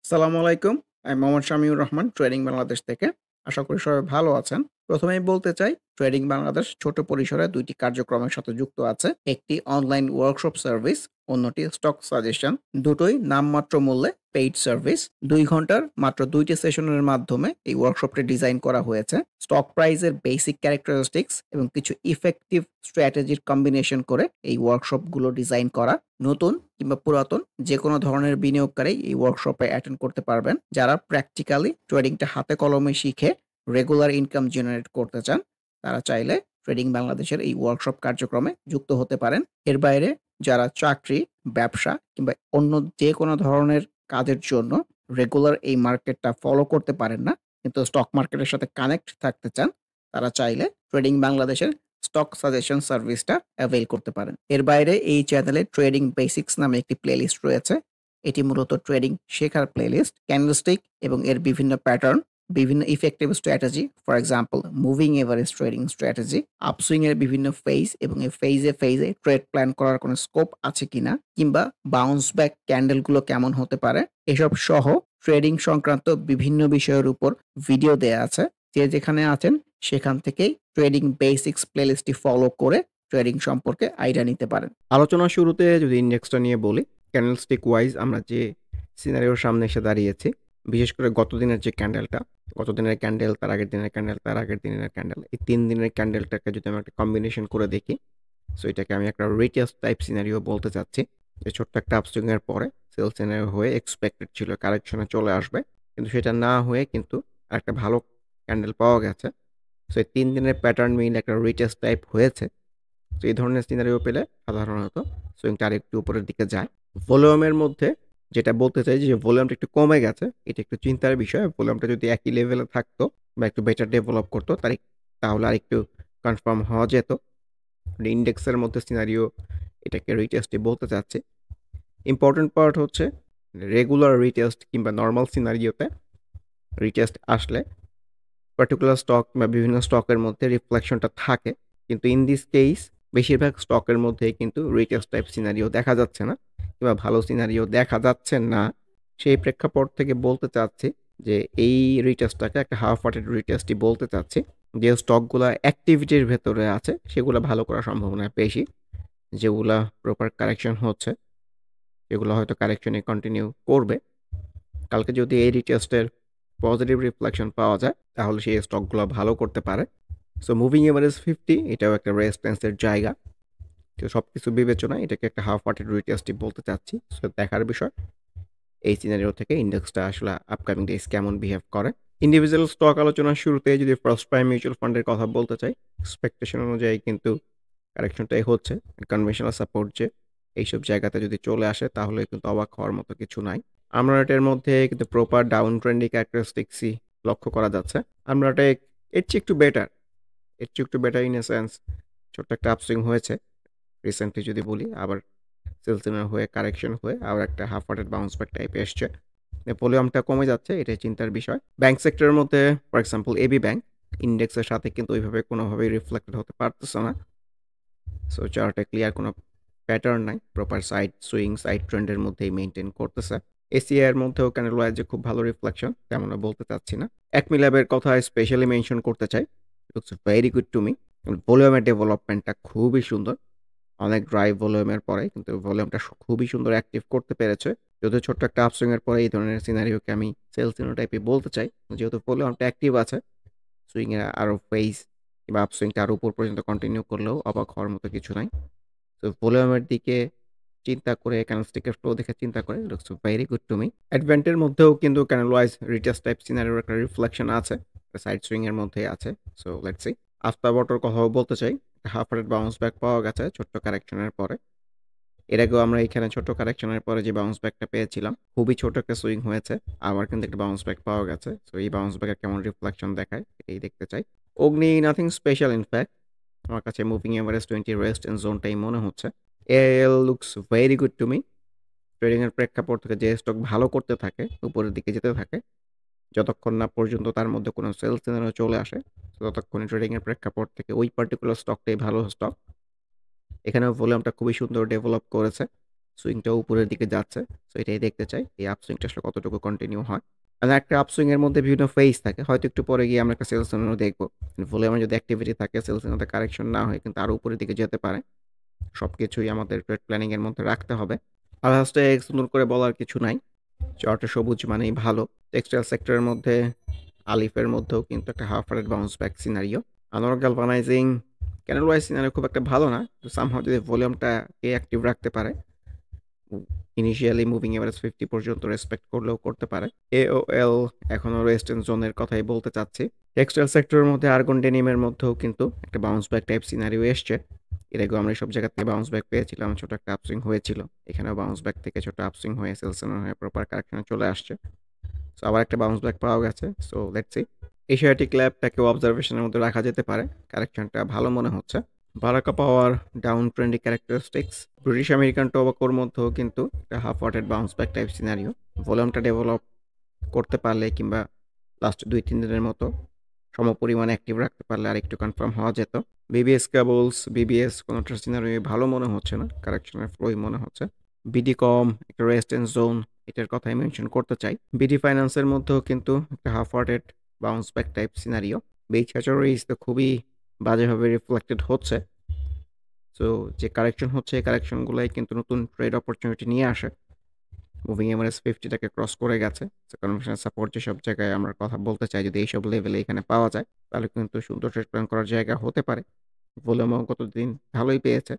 আসসালামু আলাইকুম। আমি মোহাম্মদ শামিউর রহমান ট্রেডিং বাংলাদেশ থেকে। আশা করি সবাই ভালো আছেন। ১ম এই বলতে চাই ট্রেডিং বাংলাদেশ ছোট পরিসরে ২ টি কার্যক্রমের সাথে যুক্ত আছে। একটি অনলাইন ওয়ার্কশপ সার্ভিস, অন্যটি স্টক সাজেশন। দুটোই নামমাত্র মূল্যে পেইড সার্ভিস। ২ ঘন্টার মাত্র ২ টি সেশনের মাধ্যমে এই ওয়ার্কশপটি ডিজাইন করা হয়েছে। স্টক প্রাইসের বেসিক ক্যারেক্টারিস্টিক্স এবং কিছু ইফেক্টিভ স্ট্র্যাটেজির কম্বিনেশন করে এই ওয়ার্কশপগুলো ডিজাইন করা। নতুন কিংবা পুরাতন যেকোনো ধরনের বিনিয়োগকারী এই ওয়ার্কশপে অ্যাটেন্ড করতে পারবেন। যারা প্র্যাকটিক্যালি ট্রেডিংটা হাতে কলমে শিখে রেগুলার ইনকাম জেনারেট করতে চান, তারা চাইলে ট্রেডিং বাংলাদেশের এই ওয়ার্কশপ কার্যক্রমে যুক্ত হতে পারেন। এর বাইরে যারা চাকরি, ব্যবসা কিংবা অন্য যেকোনো ধরনের কাজের জন্য রেগুলার এই মার্কেটটা ফলো করতে পারেন না, কিন্তু স্টক মার্কেটের সাথে কানেক্ট থাকতে চান, তারা চাইলে ট্রেডিং বাংলাদেশের স্টক সাজেশন সার্ভিসটা অ্যাভেইল করতে পারেন। এর বাইরে এই চ্যানেলে ট্রেডিং বেসিক্স নামে একটি প্লেলিস্ট রয়েছে। এটি মূলত ট্রেডিং শেখার প্লেলিস্ট। ক্যান্ডেলস্টিক এবং এর বিভিন্ন প্যাটার্ন, বিভিন্ন effective strategy, for example moving average trading strategy, upswing এর বিভিন্ন ফেজ এবং এই ফেজে ট্রেড প্ল্যান করার কোনো স্কোপ আছে কিনা, কিংবা বাউন্স ব্যাক ক্যান্ডেলগুলো কেমন হতে পারে, এসব সহ ট্রেডিং সংক্রান্ত বিভিন্ন বিষয়ের উপর ভিডিও দেয়া আছে। যে যেখানে আছেন সেখান থেকেই ট্রেডিং বেসিক্স প্লেলিস্টটি ফলো করে ট্রেডিং সম্পর্কে আইডিয়া নিতে পারেন। আলোচনার শুরুতে যদি ইন্ডেক্সটা নিয়ে বলি, ক্যান্ডেলস্টিক ওয়াইজ আমরা যে সিনারিওর সামনে এসে দাঁড়িয়েছি, বিশেষ করে গত দিনের যে ক্যান্ডেলটা, গত দিনের ক্যান্ডেল, তার আগের দিনের ক্যান্ডেল, তার আগের দিনের ক্যান্ডেল, এই ৩ দিনের ক্যান্ডেলটাকে যদি আমি একটা কম্বিনেশন করে দেখি, সো এটাকে আমি একটা রিটেস্ট টাইপ সিনারিও বলতে চাচ্ছি। যে ছোট্ট একটা আপসুইং এর পরে সেল সিনারিও হয়ে এক্সপেক্টেড ছিল কারেকশনে চলে আসবে, কিন্তু সেটা না হয়ে কিন্তু একটা ভালো ক্যান্ডেল পাওয়া গেছে। সো এই ৩ দিনের প্যাটার্ন মিলে একটা রিটেস্ট টাইপ হয়েছে। তো এই ধরনের সিনারিও পেলে সাধারণত সুইংটা আরেকটু উপরের দিকে যায়। ভলিউমের মধ্যে যেটা বলতে চাই যে ভলিউমটা একটু কমে গেছে, এটা একটু চিন্তার বিষয়। ভলিউমটা যদি একই লেভেলে থাকতো বা একটু বেটার ডেভেলপ করতো তাহলে আরেকটু কনফার্ম হওয়া যেত। ইন্ডেক্সের মধ্যে সিনারিও এটাকে রিটেস্টই বলতে চাচ্ছি। ইম্পর্টেন্ট পার্ট হচ্ছে রেগুলার রিটেস্ট কিংবা নর্মাল সিনারিওতে রিটেস্ট আসলে পার্টিকুলার স্টক বা বিভিন্ন স্টকের মধ্যে রিফ্লেকশনটা থাকে, কিন্তু ইন দিস কেস বেশিরভাগ স্টকের মধ্যেই কিন্তু রিটেস্ট টাইপ সিনারিও দেখা যাচ্ছে না কিংবা ভালো সিনারিও দেখা যাচ্ছে না। সেই প্রেক্ষাপট থেকে বলতে চাচ্ছি যে এই রিটেস্টটাকে একটা হাফ হার্টেড রিটেস্টই বলতে চাচ্ছি। যে স্টকগুলো অ্যাক্টিভিটির ভেতরে আছে সেগুলো ভালো করার সম্ভাবনা বেশি। যেগুলা প্রপার কারেকশন হচ্ছে সেগুলো হয়তো কারেকশনে কন্টিনিউ করবে। কালকে যদি এই রিটেস্টের পজিটিভ রিফ্লেকশন পাওয়া যায় তাহলে সেই স্টকগুলো ভালো করতে পারে। সো মুভিং এভারেজ 50 এটাও একটা রেজিস্ট্যান্সের জায়গা। তো সব কিছু বিবেচনায় এটাকে একটা হাফ হার্টেড রিটেস্টই বলতে চাচ্ছি। সো দেখার বিষয় এই সিনারিও থেকে ইন্ডেক্সটা আসলে আপকামিং ডেজ কেমন বিহেভ করে। ইন্ডিভিজুয়াল স্টক আলোচনার শুরুতে যদি ফার্স্ট প্রাইম মিউচুয়াল ফান্ডের কথা বলতে চাই, এক্সপেকটেশন অনুযায়ী কিন্তু কারেকশনটাই হচ্ছে। কনভেনশনাল সাপোর্ট যে এইসব জায়গাতে যদি চলে আসে তাহলে কিন্তু অবাক হওয়ার মতো কিছু নাই। আমরা এটার মধ্যে কিন্তু প্রপার ডাউন ট্রেন্ডি ক্যারেক্টারিস্টিক্সই লক্ষ্য করা যাচ্ছে। আমরা এটা এর চেয়ে একটু বেটার, এর চেয়ে একটু বেটার ইন এ সেন্স ছোট্ট একটা আপসুইং হয়েছে রিসেন্টলি যদি বলি, আবার সেলসিনার হয়ে কারেকশন হয়ে আবার একটা half hearted bounce back type এসছে। ভলিউমটা কমে যাচ্ছে, এটাই চিন্তার বিষয়। ব্যাংক সেক্টরের মধ্যে ফর এক্সাম্পল এবি ব্যাংক ইন্ডেক্সের সাথে কিন্তু ওইভাবে কোনোভাবেই রিফ্লেক্টেড হতে পারতেছে না। সো চার্টে ক্লিয়ার কোনো প্যাটার্ন নাই, প্রপার সাইড সুইং সাইড ট্রেন্ডের মধ্যেই মেনটেন করতেছে। এসিআই এর মধ্যেও ক্যান্ডেল ওয়াইজ যে খুব ভালো রিফ্লেকশন তেমনও বলতে চাচ্ছি না। অ্যাকমি ল্যাবের কথা স্পেশালি মেনশন করতে চাই, looks very good to me. ভলিউমের ডেভেলপমেন্টটা খুবই সুন্দর, অনেক ড্রাই ভলিউমের পরে কিন্তু ভলিউমটা খুবই সুন্দর অ্যাক্টিভ করতে পেরেছে। যদিও ছোট্ট একটা আপসুইং এর পরে এই ধরনের সিনারিওকে আমি সেল সিনারিও টাইপই বলতে চাই, যেহেতু ভলিউমটা অ্যাক্টিভ আছে। সুইং এর আরো ফেজ কিংবা আপসুইংটা আরো উপর পর্যন্ত কন্টিনিউ করলেও অবাক হওয়ার মতো কিছু নাই। তো ভলিউমের দিকে চিন্তা করে ক্যান্ডেলস্টিকের ফ্লো দেখে চিন্তা করে looks very good to me. অ্যাডভেন্টের মধ্যেও কিন্তু ক্যান্ডেল ওয়াইজ রিটেস্ট টাইপ সিনারিওর একটা রিফ্লেকশন আছে, সাইড সুইং এর মধ্যেই আছে। So let's see. আফটার বটর কথাও বলতে চাই, হাফ হার্টেড বাউন্স ব্যাক পাওয়া গেছে ছোট্ট কারেকশনের পরে। এর আগেও আমরা এখানে ছোট কারেকশনের পরে যে বাউন্স ব্যাকটা পেয়েছিলাম, খুবই ছোট একটা সুইং হয়েছে, আবার কিন্তু একটা বাউন্স ব্যাক পাওয়া গেছে। সো এই বাউন্স ব্যাকের কেমন রিফ্লেকশন দেখায় এটাই দেখতে চাই। অগ্নি নাথিং স্পেশাল ইনফ্যাক্ট, আমার কাছে মুভিং এভারেজ 20 রেস্ট এন্ড জোনটাই মনে হচ্ছে। AL looks very good to me. Trading এর প্রেক্ষাপট থেকে যে স্টক ভালো করতে থাকে, উপরের দিকে যেতে থাকে, যতক্ষণ না পর্যন্ত তার মধ্যে কোনো সেল সিগন্যাল চলে আসে, ততক্ষণই ট্রেডিং এর প্রেক্ষাপট থেকে ওই পার্টিকুলার স্টকটাই ভালো স্টক। এখানেও ভলিউমটা খুবই সুন্দর ডেভেলপ করেছে। সুইংটা উপরের দিকে যাচ্ছে। সো এটাই দেখতে চাই এই আপসুইংটা আসলে কতটুকু কন্টিনিউ হয়। আর একটা আপসুইং এর মধ্যে বিভিন্ন ফেজ থাকে। হয়তো একটু পরে গিয়ে আমরা একটা সেল সিগন্যাল দেখব। ভলিউমে যদি অ্যাক্টিভিটি থাকে সেল সিগন্যালটা কারেকশন না হয়ে কিন্তু আরো উপরের দিকে যেতে পারে। সবকিছুই আমাদের ট্রেড প্ল্যানিং এর মধ্যে রাখতে হবে। আর লাস্টে সুন্দর করে বলার কিছু নাই। চার্টে সবুজ মানেই ভালো। টেক্সটাইল সেক্টরের মধ্যে আলিফের মধ্যেও কিন্তু একটা half rate bounce back scenario. Anwar galvanising candle wise scenario খুব একটা ভালো না। তো সামহাও যদি ভলিউমটাকে অ্যাক্টিভ রাখতে পারে, ইনিশিয়ালি মুভিং এভারেজ 50 পর্যন্ত রেসপেক্ট করলেও করতে পারে। এওএল এখনো রেজিস্ট্যান্স জোনের কথাই বলতে চাচ্ছি। টেক্সটাইল সেক্টরের মধ্যে আর্গন ডেনিমের মধ্যেও কিন্তু একটা বাউন্স ব্যাক টাইপ সিনারিও এসছে। এর আগেও আমরা সব জায়গা থেকে বাউন্স ব্যাক পেয়েছিলাম, ছোট একটা আপসুইং হয়েছিল। এখানেও বাউন্স ব্যাক থেকে ছোট আপসুইং হয়ে সেলসেনার হয়ে প্রপার কারেকশনে চলে আসছে। সো আবার একটা বাউন্স ব্যাক পাওয়া গেছে। So let's see. এশিয়াটিক ল্যাবটাকেও অবজারভেশনের মধ্যে রাখা যেতে পারে। কারেকশনটা ভালো মনে হচ্ছে। Baraka power down trendy characteristics. British American টোবাকোর মধ্যেও কিন্তু একটা half hearted bounce back type scenario. ভলিউমটা ডেভেলপ করতে পারলে কিংবা লাস্ট 2-3 দিনের মতো সমপরিমাণে অ্যাক্টিভ রাখতে পারলে আর একটু কনফার্ম হওয়া যেত। বিবিএস কেবলস, বিবিএস কোনোটা সিনারিও ভালো মনে হচ্ছে না, কারেকশনের ফ্লোই মনে হচ্ছে। বিডি কম একটা রেজিস্ট্যান্স জোন, এটার কথাই মেনশন করতে চাই। বিডি ফাইন্যান্সের মধ্যেও কিন্তু একটা half hearted bounce back type scenario. Beach Hatcheries তো খুবই বাজেভাবে রিফ্লেক্টেড হচ্ছে। সো যে কারেকশন হচ্ছে এই কারেকশনগুলোই কিন্তু নতুন ট্রেড অপরচুনিটি নিয়ে আসে। মুভিং এভারেজ 50টাকে ক্রস করে গেছে। কনভেনশনাল সাপোর্ট যেসব জায়গায় আমরা কথা বলতে চাই যদি এইসব লেভেলে এখানে পাওয়া যায় তাহলে কিন্তু সুন্দর ট্রেড প্ল্যান করার জায়গা হতে পারে। ভলিউমও গতদিন ভালোই পেয়েছে।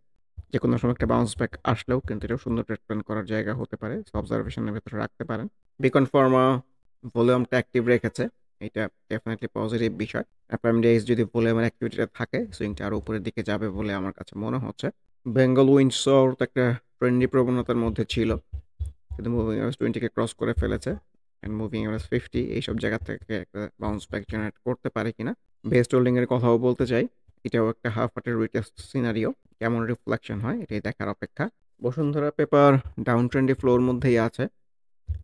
যে কোনো সময় একটা বাউন্স ব্যাক আসলেও কিন্তু এটা সুন্দর ট্রেড প্ল্যান করার জায়গা হতে পারে। অবজারভেশনের ভেতরে রাখতে পারেন। বিকন ফার্মা ভলিউমটা অ্যাক্টিভ রেখেছে, এটা ডেফিনেটলি পজিটিভ বিষয়। প্রাইম ডেজ যদি ভলিউমের অ্যাক্টিভিটিটা থাকে সুইংটা আরও উপরের দিকে যাবে বলে আমার কাছে মনে হচ্ছে। বেঙ্গল উইন্ডসর তো একটা ট্রেন্ডি প্রবণতার মধ্যে ছিল, কিন্তু মুভিং এভারেজ 20কে ক্রস করে ফেলেছে। অ্যান্ড মুভিং এভারেজ 50 এইসব জায়গা থেকে একটা বাউন্স ব্যাক জেনারেট করতে পারে কিনা। বেস্ট হোল্ডিং এর কথাও বলতে চাই, এটাও একটা হাফ হার্টের রিটেস্ট সিনারিও। কেমন রিফ্লেকশন হয় এটাই দেখার অপেক্ষা। Bashundhara paper down trendy floor মধ্যেই আছে।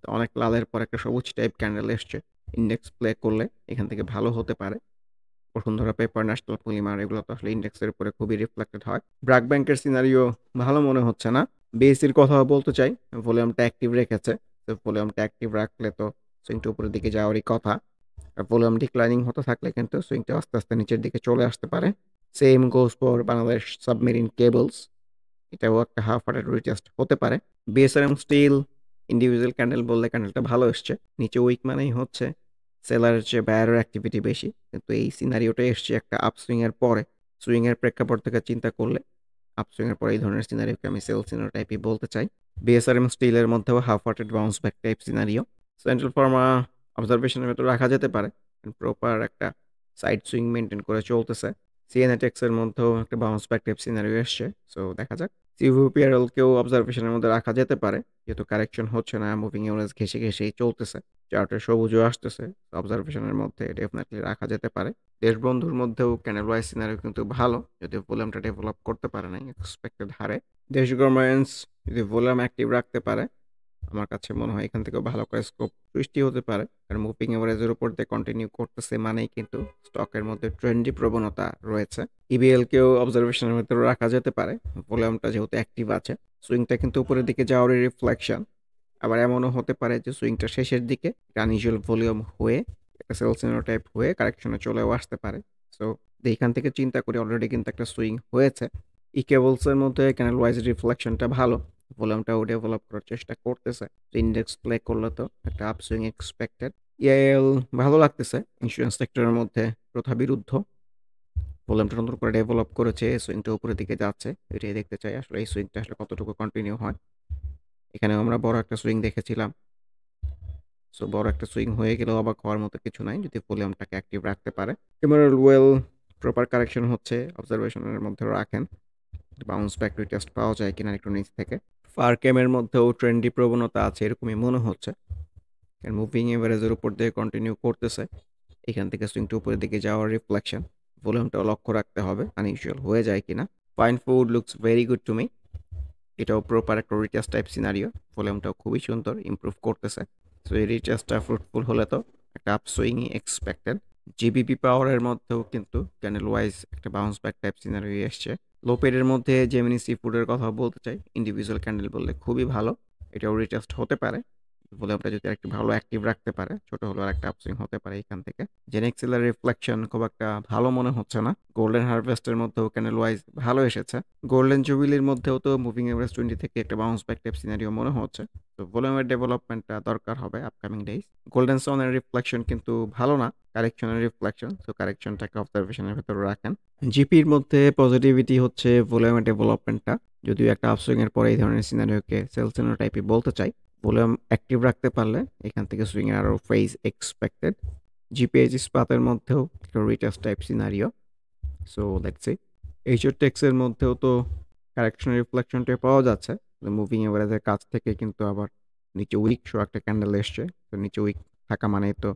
তো অনেক লালের পর একটা সবুজ টাইপ ক্যান্ডেল এসছে। ইন্ডেক্স প্লে করলে এখান থেকে ভালো হতে পারে। বসুন্ধরা পেপার, ন্যাশনাল পলিমার এগুলো তো আসলে ইন্ডেক্সের উপরে খুবই রিফ্লেক্টেড হয়। ব্র্যাক ব্যাংকের সিনারিও ভালো মনে হচ্ছে না। বিএসসির কথাও বলতে চাই, ভলিউমটা অ্যাক্টিভ রেখেছে। তো ভলিউমটা অ্যাক্টিভ রাখলে তো সুইংটা উপরের দিকে যাওয়ারই কথা। আর ভলিউম ডিক্লাইনিং হতে থাকলে কিন্তু সুইংটা আস্তে আস্তে নিচের দিকে চলে আসতে পারে। Same goes for Bangladesh submarine cables, এটাও একটা হাফ হার্টেড রিটেস্ট হতে পারে। বিএসআরএম স্টিল ইন্ডিভিজুয়াল ক্যান্ডেল বললে ক্যান্ডেলটা ভালো এসছে। নিচে উইক মানেই হচ্ছে সেলারের চেয়ে বায়ারের অ্যাক্টিভিটি বেশি, কিন্তু এই সিনারিওটা এসছে একটা আপসুইং এর পরে। সুইং এর প্রেক্ষাপট থেকে চিন্তা করলে আপসুইং এর পরে এই ধরনের সিনারিওকে আমি সেল সিনারিও টাইপই বলতে চাই। বিএসআরএম স্টিলের মধ্যেও half hearted bounce back type scenario. Central Pharma অবজারভেশনের ভেতর রাখা যেতে পারে, প্রপার একটা সাইড সুইং মেনটেন করে চলতেছে। সিএনএটেক্স এর মধ্যেও একটা বাউন্স ব্যাক টাইপ সিনারিও এসছে। সো দেখা যাক। সিভিপিআরএল কেও অবজারভেশনের মধ্যে রাখা যেতে পারে, যেহেতু কারেকশন হচ্ছে না, মুভিং এভারেজ ঘেসে ঘেসেই চলতেছে। চার্টের সবুজও আসতেছে, অবজারভেশনের মধ্যে ডেফিনেটলি রাখা যেতে পারে। দেশবন্ধুর মধ্যেও ক্যান্ডেল ওয়াইজ সিনারিও কিন্তু ভালো, যদি ভলিউমটা ডেভেলপ করতে পারে নাই এক্সপেক্টেড হারে। দেশ গভর্নমেন্টস যদি ভলিউম অ্যাক্টিভ রাখতে পারে আমার কাছে মনে হয় এখান থেকেও ভালো করে স্কোপ সৃষ্টি হতে পারে। আর মুভিং এভারেজের উপর দিয়ে কন্টিনিউ করতেছে মানেই কিন্তু স্টকের মধ্যে ট্রেন্ডি প্রবণতা রয়েছে। ইবিএল কেও অবজারভেশনের ভেতরে রাখা যেতে পারে, ভলিউমটা যেহেতু অ্যাক্টিভ আছে। সুইংটা কিন্তু উপরের দিকে যাওয়ারই রিফ্লেকশন। আবার এমনও হতে পারে যে সুইংটা শেষের দিকে আনইউজুয়াল ভলিউম হয়ে একটা সেল সিনারিও টাইপ হয়ে কারেকশনে চলেও আসতে পারে। সো এইখান থেকে চিন্তা করি অলরেডি কিন্তু একটা সুইং হয়েছে। ই কেবলসের মধ্যে ক্যানেল ওয়াইজ রিফ্লেকশনটা ভালো, ভলিউমটাও ডেভেলপ করার চেষ্টা করতেছে। ইন্ডেক্স প্লে করলে তো একটা আপসুইং এক্সপেক্টেড। ইআইএল ভালো লাগতেছে, ইন্স্যুরেন্স সেক্টরের মধ্যে প্রথা বিরুদ্ধ। ভলিউমটা নতুন করে ডেভেলপ করেছে, সুইংটা উপরের দিকে যাচ্ছে। এটাই দেখতে চাই আসলে এই সুইংটা আসলে কতটুকু কন্টিনিউ হয়। এখানেও আমরা বড় একটা সুইং দেখেছিলাম। সো বড় একটা সুইং হয়ে গেলেও অবাক হওয়ার মতো কিছু নাই যদি ভলিউমটাকে অ্যাক্টিভ রাখতে পারে। এমারেল ওয়েল প্রপার কারেকশন হচ্ছে, অবজারভেশনের মধ্যে রাখেন। বাউন্স ব্যাক রিটেস্ট পাওয়া যায় কিনা একটু নিচ থেকে। ফারকেমের মধ্যেও ট্রেন্ডি প্রবণতা আছে এরকমই মনে হচ্ছে, কারণ মুভিং এভারেজের উপর দিয়ে কন্টিনিউ করতেছে। এখান থেকে সুইংটা উপরের দিকে যাওয়ার রিফ্লেকশন, ভলিউমটাও লক্ষ্য রাখতে হবে আনইউজুয়াল হয়ে যায় কিনা। Fine food looks very good to me, এটাও প্রপার একটা রিটেস্ট টাইপ সিনারিও। ভলিউমটাও খুবই সুন্দর, ইমপ্রুভ করতেছে। সো এই রিটেস্টটা ফ্রুটফুল হলে তো একটা আপসুইংই এক্সপেক্টেড। জিবিপি পাওয়ারের মধ্যেও কিন্তু ক্যান্ডেল ওয়াইজ একটা বাউন্স ব্যাক টাইপ সিনারিও এসছে। লো পেডের মধ্যে জেমিনি সিফুডের কথা বলতে চাই। ইন্ডিভিজুয়াল ক্যান্ডেল বললে খুবই ভালো। এটাও রিটেস্ট হতে পারে। ভলিউমটা যদি আরেকটু ভালো অ্যাক্টিভ রাখতে পারে, ছোট হলেও আরেকটা আপসুইং হতে পারে এখান থেকে। জেনেক্সিলের রিফ্লেকশন খুব একটা ভালো মনে হচ্ছে না। গোল্ডেন হারভেস্টের মধ্যেও ক্যান্ডেল ওয়াইজ ভালো এসেছে। গোল্ডেন জুবিলির মধ্যেও তো মুভিং এভারেজ 20 থেকে একটা বাউন্স ব্যাক টাইপ সিনারিও মনে হচ্ছে। তো ভলিউমের ডেভেলপমেন্টটা দরকার হবে আপকামিং ডেইজ। গোল্ডেন সোনের রিফ্লেকশন কিন্তু ভালো না, কারেকশনের রিফ্লেকশন। সো কারেকশনটাকে অবজারভেশনের ভেতরে রাখেন। জিপির মধ্যে পজিটিভিটি হচ্ছে ভলিউমের ডেভেলপমেন্টটা। যদিও একটা আপসুইং এর পরে এই ধরনের সিনারিওকে সেল সিনারিও টাইপই বলতে চাই। ভলিউম অ্যাক্টিভ রাখতে পারলে এখান থেকে সুইং এর আরও ফেজ এক্সপেক্টেড। জিপিএইচ ইস্পাতের মধ্যেও একটা retest type scenario. So let's see. HR টেক্সের মধ্যেও তো কারেকশন রিফ্লেকশনটা পাওয়া যাচ্ছে। মুভিং এভারেজের কাছ থেকে কিন্তু আবার নিচে উইক শো একটা ক্যান্ডেল এসছে। তো নিচে উইক থাকা মানেই তো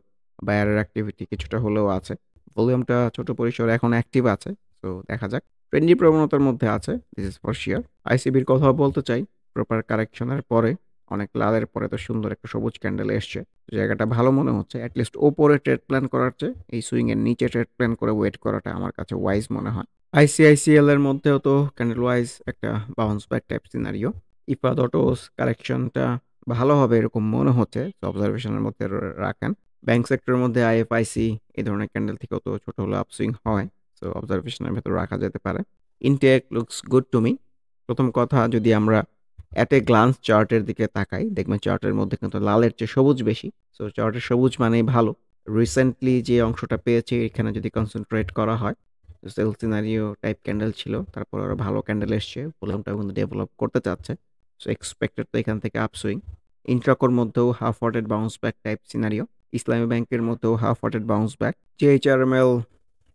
বায়ারের অ্যাক্টিভিটি কিছুটা হলেও আছে। ভলিউমটা ছোট পরিসরে এখন অ্যাক্টিভ আছে। সো দেখা যাক। ট্রেন্ডি প্রবণতার মধ্যে আছে, দিস ইজ ফর শিওর। আইসিবির কথাও বলতে চাই। প্রপার কারেকশনের পরে অনেক লালের পরে তো সুন্দর একটা সবুজ ক্যান্ডেল এসছে। জায়গাটা ভালো মনে হচ্ছে। অ্যাটলিস্ট ওপরে ট্রেড প্ল্যান করার চেয়ে এই সুইং এর নিচে ট্রেড প্ল্যান করে ওয়েট করাটা আমার কাছে ওয়াইজ মনে হয়। আইসিআইসিএল এর মধ্যেও তো ক্যান্ডেল ওয়াইজ একটা bounce back type scenario. Ifad Autos কারেকশনটা ভালো হবে এরকম মনে হচ্ছে। অবজারভেশনের মধ্যে রাখেন। ব্যাংক সেক্টরের মধ্যে আইএফআইসি এই ধরনের ক্যান্ডেল থেকেও তো ছোট হলে আপসুইং হয়। সো অবজারভেশনের ভেতর রাখা যেতে পারে। Intake looks good to me. প্রথম কথা, যদি আমরা অ্যাট এ গ্লান্স চার্টের দিকে তাকাই, দেখবেন চার্টের মধ্যে কিন্তু লালের চেয়ে সবুজ বেশি। সো চার্টের সবুজ মানেই ভালো। রিসেন্টলি যে অংশটা পেয়েছে এখানে যদি কনসেন্ট্রেট করা হয়, সেল সিনারিও টাইপ ক্যান্ডেল ছিল, তারপর আরও ভালো ক্যান্ডেল এসছে, ভলিউমটাও কিন্তু ডেভেলপ করতে চাচ্ছে। সো এক্সপেক্টেড তো এখান থেকে আপসুইং। ইন্ট্রাকোর মধ্যেও half hearted bounce back type scenario. Islami ব্যাংকের মধ্যেও half hearted bounce back. GHRML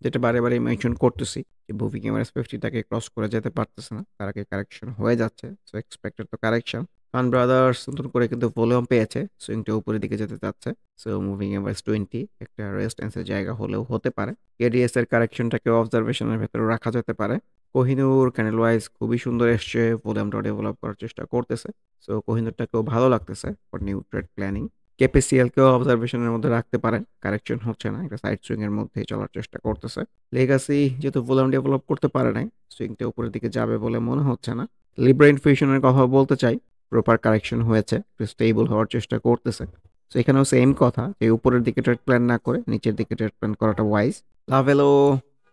যেটা বারে বারে মেনশন করতেছি যে মুভিং এভারেজ 50টাকে ক্রস করে যেতে পারতেছে না, তার আগে কারেকশন হয়ে যাচ্ছে। সো এক্সপেক্টেড তো কারেকশন। খান ব্রাদার্স নতুন করে কিন্তু ভলিউম পেয়েছে, সুইংটা উপরের দিকে যেতে চাচ্ছে। সো মুভিং এভারেজ 20 একটা রেজিস্ট্যান্সের জায়গা হলেও হতে পারে। কেডিএস এর কারেকশনটাকে অবজারভেশনের ভেতরে রাখা যেতে পারে। কোহিনূর ক্যান্ডেল ওয়াইজ খুবই সুন্দর এসছে, ভলিউমটা ডেভেলপ করার চেষ্টা করতেছে। সো কোহিনূরটাকেও ভালো লাগতেছে ফর নিউ ট্রেড প্ল্যানিং। কেপিসিএলকেও অবজারভেশনের মধ্যে রাখতে পারেন, কারেকশন হচ্ছে না, একটা সাইড সুইং এর মধ্যেই চলার চেষ্টা করতেছে। লেগাসি যেহেতু ভলিউম ডেভেলপ করতে পারে নাই, সুইংটা উপরের দিকে যাবে বলে মনে হচ্ছে না। লিব্রা ইনফিউশনের কথা বলতে চাই। প্রপার কারেকশন হয়েছে, একটু স্টেবল হওয়ার চেষ্টা করতেছে। সো এখানেও সেম কথা যে উপরের দিকে ট্রেড প্ল্যান না করে নিচের দিকে ট্রেড প্ল্যান করাটা wise. Lovello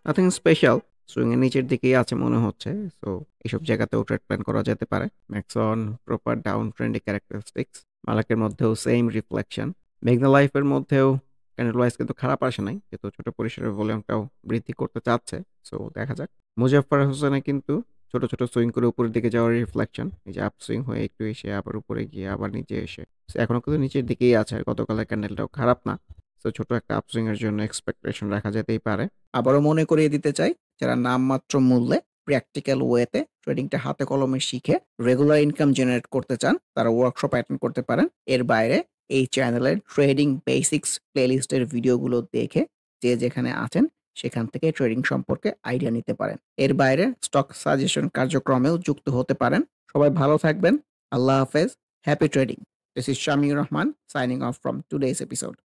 nothing special, swing এর নিচের দিকেই আছে মনে হচ্ছে। সো এইসব জায়গাতেও ট্রেড প্ল্যান করা যেতে পারে। ম্যাক্সন প্রপার ডাউন ট্রেন্ডি ক্যারেক্টারিস্টিক্স। মালাকের মধ্যেও সেম রিফ্লেকশন। মেঘনা লাইফের মধ্যেও ক্যান্ডেল ওয়াইজ কিন্তু খারাপ আসে নাই, যেহেতু ছোট পরিসরের ভলিউমটাও বৃদ্ধি করতে চাচ্ছে। সো দেখা যাক। মুজাফফর হোসেনে কিন্তু ছোট ছোট সুইং করে উপরের দিকে যাওয়ার রিফ্লেকশন, এই যে আপ সুইং হয়ে একটু এসে আবার উপরে গিয়ে আবার নিচে এসে এখনো কিন্তু নিচের দিকেই আছে। আর গতকালের ক্যান্ডেলটাও খারাপ না। তো ছোট একটা আপসুইং এর জন্য এক্সপেকটেশন রাখা যেতেই পারে। আবারও মনে করিয়ে দিতে চাই, যারা নামমাত্র মূল্যে প্র্যাকটিক্যাল ওয়েতে ট্রেডিংটা হাতে কলমে শিখে রেগুলার ইনকাম জেনারেট করতে চান, তারা ওয়ার্কশপ অ্যাটেন্ড করতে পারেন। এর বাইরে এই চ্যানেলের ট্রেডিং বেসিক্স প্লেলিস্টের ভিডিওগুলো দেখে যে যেখানে আছেন সেখান থেকে ট্রেডিং সম্পর্কে আইডিয়া নিতে পারেন। এর বাইরে স্টক সাজেশন কার্যক্রমেও যুক্ত হতে পারেন। সবাই ভালো থাকবেন। আল্লাহ হাফেজ। Happy trading. This is Shamiur Rahman signing off from today's episode.